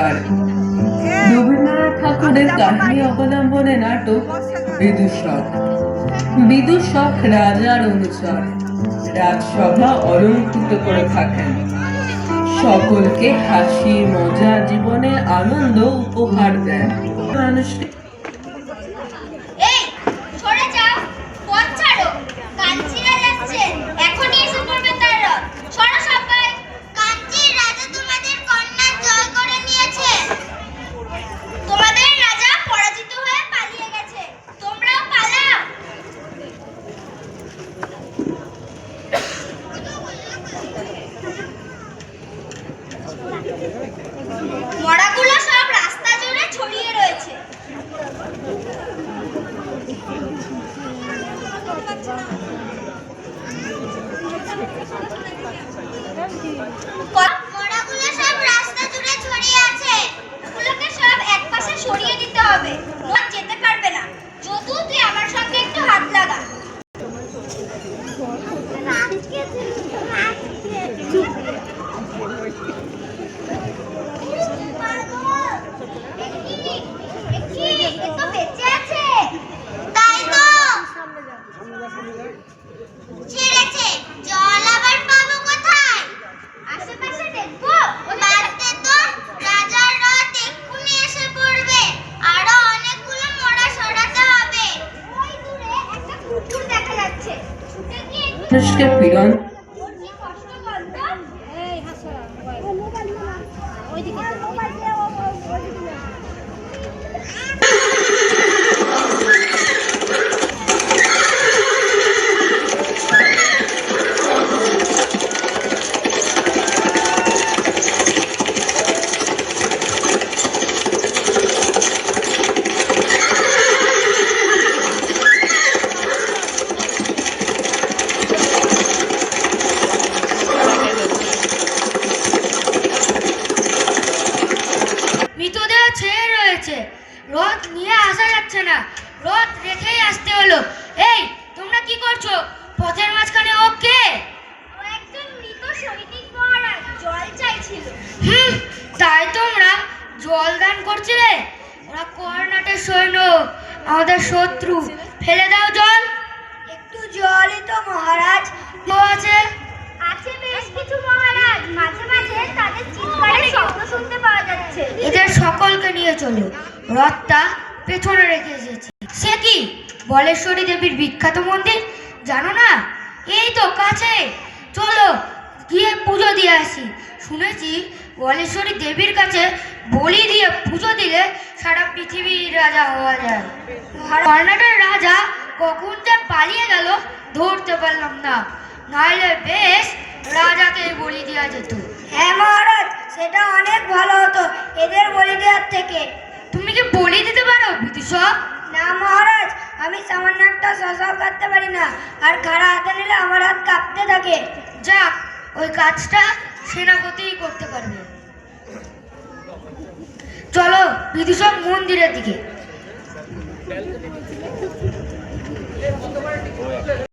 সরকার। রবীন্দ্রনাথ ঠাকুরের কাহিনী অবলম্বনে নাটক বিদূষক। বিদূষক রাজার অনুচর, রাজসভা অলঙ্কৃত করে থাকেন, সকলকে হাসি মজা জীবনে আনন্দ উপহার দেন। মানুষকে মড়াগুলো সব রাস্তা জুড়ে ছড়িয়ে রয়েছে। মড়াগুলো সব রাস্তা জুড়ে ছড়িয়ে আছে, ওগুলোকে সব একপাশে সরিয়ে দিতে হবে, মোট যেতে পারবে না। যদু, তুই আমার সঙ্গে একটু হাত লাগা। মানুষকে পীড়ন মৃতদেহ ছেয়ে রয়েছে, রথ নিয়ে আসা যাচ্ছে না, রথ রেখেই আসতে হলো। এই, তোমরা কি করছো? পথের মাঝখানে ও কে? ও একজন মৃত সৈনিক মহারাজ, জল চাইছিল। তাই তোমরা জল দান করছিলে? ওরা কর্ণাটের সৈন্য, আমাদের শত্রু। ফেলে দাও জল। একটু জলই তো মহারাজ। ও আছে আছে বেশ কিছু মহারাজ, মাঝে মাঝে তাদের চিৎকারের শব্দ শুনতে পাওয়া যাচ্ছে। এদের সকলকে নিয়ে চলো, রথটা পেছনে রেখে এসেছি। সে কি বলেশ্বরী দেবীর বিখ্যাত মন্দির, জানো না? এই তো কাছে, চলো গিয়ে পুজো দিয়ে আসি। শুনেছি বলেশ্বরী দেবীর কাছে বলি দিয়ে পুজো দিলে সারা পৃথিবীর রাজা হওয়া যায়। কর্ণাটের রাজা কখন যে পালিয়ে গেল ধরতে পারলাম না, নাইলে বেশ রাজাকে বলি দেওয়া যেত। হ্যাঁ মহারাজ, সেটা অনেক ভালো হতো এদের বলি দেওয়ার থেকে। তুমি কি বলি দিতে পারো বিদূষক? না মহারাজ, আমি সামান্য একটা শশাও কাটতে পারি না, আর খাড়া হাতে নিলে আমার হাত কাঁপতে থাকে। যাক, ওই কাজটা সেনাপতিই করতে পারবে। চলো বিদূষক মন্দিরের দিকে।